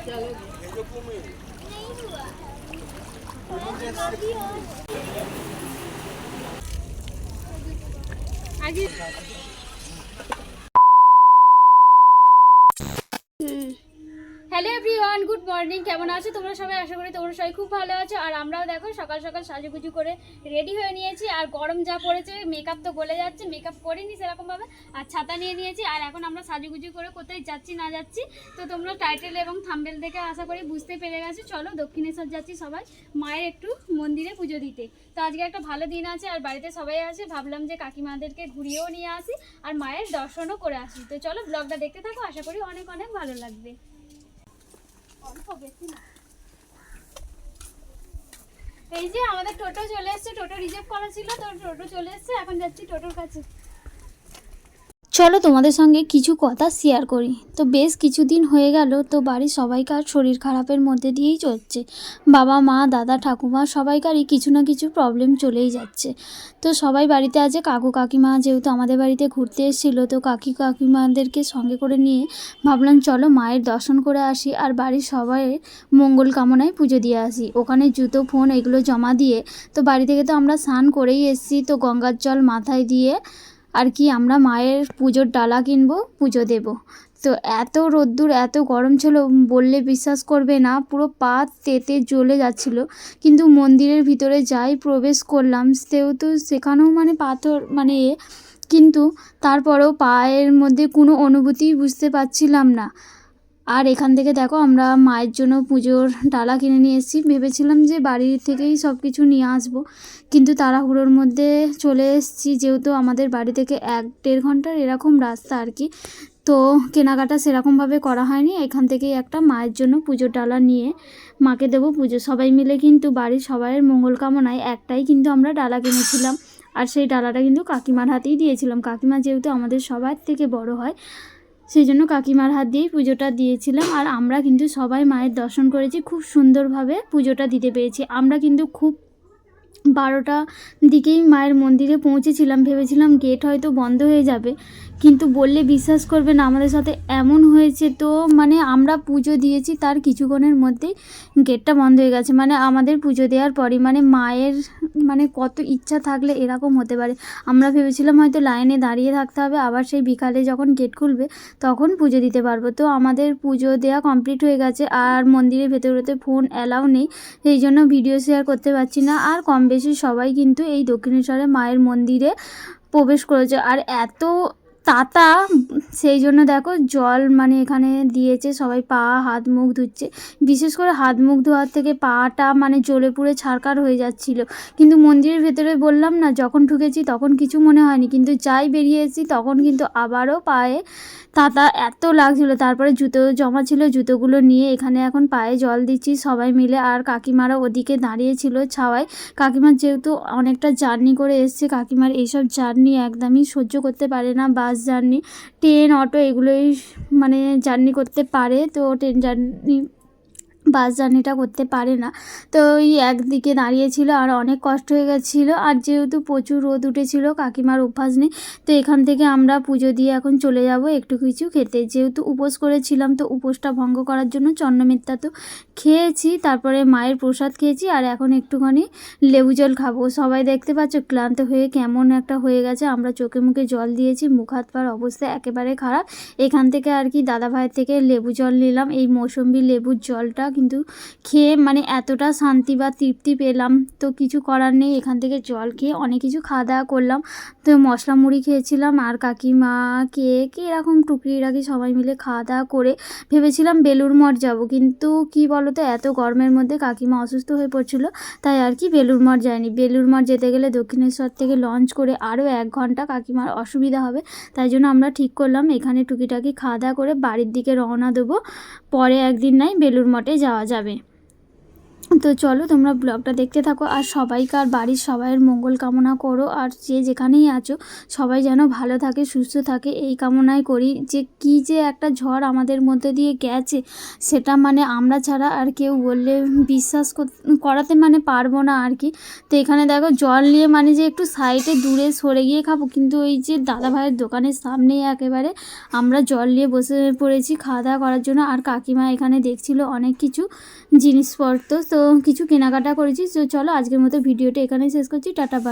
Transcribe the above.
আগে hello everyone, good morning. কেমন আছো তোমরা সবাই? আশা করি তোমরা সবাই খুব ভালো আছো। আর আমরাও দেখো সকাল সকাল সাজুগুজু করে রেডি হয়ে নিয়েছি। আর গরম যা পড়েছে, মেকআপ তো গলে যাচ্ছে, মেকআপ করিনি সেরকমভাবে। আর ছাতা নিয়ে নিয়েছি। আর এখন আমরা সাজুগুজু করে কোথায় যাচ্ছি না যাচ্ছি তো তোমরা টাইটেল এবং থাম্বনেল দেখে আশা করি বুঝতে পেরে গেছো। চলো দক্ষিণেশ্বর যাচ্ছি সবাই মায়ের একটু মন্দিরে পুজো দিতে। তো আজকে একটা ভালো দিন আছে আর বাড়িতে সবাই আছে, ভাবলাম যে কাকিমাদেরকে ঘুরিয়েও নিয়ে আসি আর মায়ের দর্শনও করে আসি। তো চলো ব্লগটা দেখতে থাকো, আশা করি অনেক অনেক ভালো লাগবে। এই যে আমাদের টোটো চলে এসছে, টোটো রিজার্ভ করা ছিল তো টোটো চলে এসছে, এখন যাচ্ছি টোটোর কাছে। চলো তোমাদের সঙ্গে কিছু কথা শেয়ার করি। তো বেশ কিছুদিন হয়ে গেল, তো বাড়ির সবাইকার শরীর খারাপের মধ্যে দিয়েই চলছে। বাবা মা দাদা ঠাকুমা সবাইকারই কিছু না কিছু প্রবলেম চলেই যাচ্ছে। তো সবাই বাড়িতে আছে। কাকু কাকিমা যেহেতু আমাদের বাড়িতে ঘুরতে এসেছিলো, তো কাকিমাদেরকে সঙ্গে করে নিয়ে ভাবলাম চলো মায়ের দর্শন করে আসি আর বাড়ির সবাই মঙ্গল কামনায় পুজো দিয়ে আসি। ওখানে জুতো ফোন এগুলো জমা দিয়ে তো বাড়ি থেকে তো আমরা স্নান করেই এসেছি, তো গঙ্গার জল মাথায় দিয়ে আর কি আমরা মায়ের পুজোর ডালা কিনবো, পুজো দেব। তো এত রোদ্দুর এত গরম ছিল, বললে বিশ্বাস করবে না, পুরো পা তেতে জ্বলে যাচ্ছিল। কিন্তু মন্দিরের ভিতরে যাই প্রবেশ করলাম, সেহেতু সেখানেও মানে পাথর মানে কিন্তু তারপরেও পায়ের মধ্যে কোনো অনুভূতি বুঝতে পারছিলাম না। আর এখান থেকে দেখো আমরা মায়ের জন্য পুজোর ডালা কিনে নিয়ে এসেছি। ভেবেছিলাম যে বাড়ি থেকেই সব কিছু নিয়ে আসবো, কিন্তু তাড়াহুড়োর মধ্যে চলে এসেছি, যেহেতু আমাদের বাড়ি থেকে 1-1.5 ঘন্টার এরকম রাস্তা আর কি। তো কেনাকাটা সেরকমভাবে করা হয়নি। এখান থেকেই একটা মায়ের জন্য পুজোর ডালা নিয়ে মাকে দেবো পুজো। সবাই মিলে কিন্তু বাড়ির সবাইয়ের মঙ্গল কামনায় একটাই কিন্তু আমরা ডালা কিনেছিলাম। আর সেই ডালাটা কিন্তু কাকিমার হাতেই দিয়েছিলাম। কাকিমা যেহেতু আমাদের সবার থেকে বড় হয়, সেই জন্য কাকিমার হাত দিয়েই পুজোটা দিয়েছিলাম। আর আমরা কিন্তু সবাই মায়ের দর্শন করেছি, খুব সুন্দরভাবে পুজোটা দিতে পেরেছি। আমরা কিন্তু খুব 12টা দিকেই মায়ের মন্দিরে পৌঁছেছিলাম, ভেবেছিলাম গেট হয়তো বন্ধ হয়ে যাবে, কিন্তু বললে বিশ্বাস করবে না আমাদের সাথে এমন হয়েছে। তো মানে আমরা পুজো দিয়েছি তার কিছুক্ষণের মধ্যেই গেটটা বন্ধ হয়ে গেছে। মানে আমাদের পুজো দেওয়ার পরই মানে মায়ের মানে কত ইচ্ছা থাকলে এরকম হতে পারে। আমরা ভেবেছিলাম হয়তো লাইনে দাঁড়িয়ে থাকতে হবে, আবার সেই বিকালে যখন গেট খুলবে তখন পুজো দিতে পারবো। তো আমাদের পুজো দেওয়া কমপ্লিট হয়ে গেছে। আর মন্দিরের ভেতরেতে ফোন অ্যালাউ নেই, সেই জন্য ভিডিও শেয়ার করতে পারছি না। আর কম বেশি সবাই কিন্তু এই দক্ষিণেশ্বরে মায়ের মন্দিরে প্রবেশ করেছে। আর এত তাতা, সেই জন্য দেখো জল মানে এখানে দিয়েছে, সবাই পা হাত মুখ ধুচ্ছে। বিশেষ করে হাত মুখ ধোয়ার থেকে পাটা মানে জ্বলে পুড়ে ছারকার হয়ে যাচ্ছিল। কিন্তু মন্দিরের ভেতরে বললাম না, যখন ঢুকেছি তখন কিছু মনে হয়নি, কিন্তু যাই বেরিয়ে এসেছি তখন কিন্তু আবারও পায়ে তাতা এত লাগছিলো। তারপরে জুতো জমা ছিল, জুতোগুলো নিয়ে এখানে এখন পায়ে জল দিচ্ছি সবাই মিলে। আর কাকিমারা ওদিকে দাঁড়িয়েছিল ছাওয়ায়। কাকিমার যেহেতু অনেকটা জার্নি করে এসছে, কাকিমার এইসব জার্নি একদমই সহ্য করতে পারে না। বাস জার্নি, ট্রেন, অটো এগুলোই মানে জার্নি করতে পারে, তো ট্রেন জার্নি বাস জার্নিটা করতে পারে না। তো ওই একদিকে দাঁড়িয়েছিল আর অনেক কষ্ট হয়ে গেছিলো। আর যেহেতু প্রচুর রোদ উঠেছিল, কাকিমার অভ্যাস নেই। তো এখান থেকে আমরা পুজো দিয়ে এখন চলে যাব একটু কিছু খেতে। যেহেতু উপোস করেছিলাম, তো উপোসটা ভঙ্গ করার জন্য চন্নমিত্তা তো খেয়েছি, তারপরে মায়ের প্রসাদ খেয়েছি। আর এখন একটুখানি লেবু জল খাবো। সবাই দেখতে পাচ্ছ ক্লান্ত হয়ে কেমন একটা হয়ে গেছে। আমরা চোখে মুখে জল দিয়েছি, মুখ হাত পার অবস্থা একেবারে খারাপ। এখান থেকে আর কি দাদা ভাইয়ের থেকে লেবু জল নিলাম, এই মৌসুম্বি লেবুর জলটা কিন্তু খেয়ে মানে এতটা শান্তি বা তৃপ্তি পেলাম, তো কিছু করার নেই। এখান থেকে জল খেয়ে অনেক কিছু খাওয়া দাওয়া করলাম। তো মশলা মুড়ি খেয়েছিলাম আর কাকিমা কেক এরকম টুকরি রাখি সবাই মিলে খাওয়া দাওয়া করে ভেবেছিলাম বেলুড় মঠ যাব, কিন্তু কি বলো তো এত গরমের মধ্যে কাকিমা অসুস্থ হয়ে পড়ছিল, তাই আর কি বেলুড় মঠ যায়নি। বেলুড় মঠ যেতে গেলে দক্ষিণেশ্বর থেকে লঞ্চ করে আরও 1 ঘন্টা, কাকিমার অসুবিধা হবে। তাই জন্য আমরা ঠিক করলাম এখানে টুকিটাকি খাওয়া দাওয়া করে বাড়ির দিকে রওনা দেবো। পরে একদিন নাই বেলুড় মঠে যাওয়া যাবে। তো চলো তোমরা ব্লগটা দেখতে থাকো, আর সবাইকার বাড়ির সবাইয়ের মঙ্গল কামনা করো, আর যে যেখানেই আছো সবাই যেন ভালো থাকে সুস্থ থাকে এই কামনাই করি। যে কি যে একটা ঝড় আমাদের মধ্যে দিয়ে গেছে সেটা মানে আমরা ছাড়া আর কেউ বললে বিশ্বাস করাতে মানে পারবো না আর কি। তো এখানে দেখো জল নিয়ে মানে যে একটু সাইডে দূরে সরে গিয়ে খাবো, কিন্তু ওই যে দাদা ভাইয়ের দোকানের সামনেই একেবারে আমরা জল নিয়ে বসে পড়েছি খাওয়া দাওয়া করার জন্য। আর কাকিমা এখানে দেখছিল অনেক কিছু জিনিসপত্র, তো কিছু কেনাকাটা করেছি। তো চলো আজকের মতো ভিডিওটা এখানেই শেষ করছি, টাটা বাই।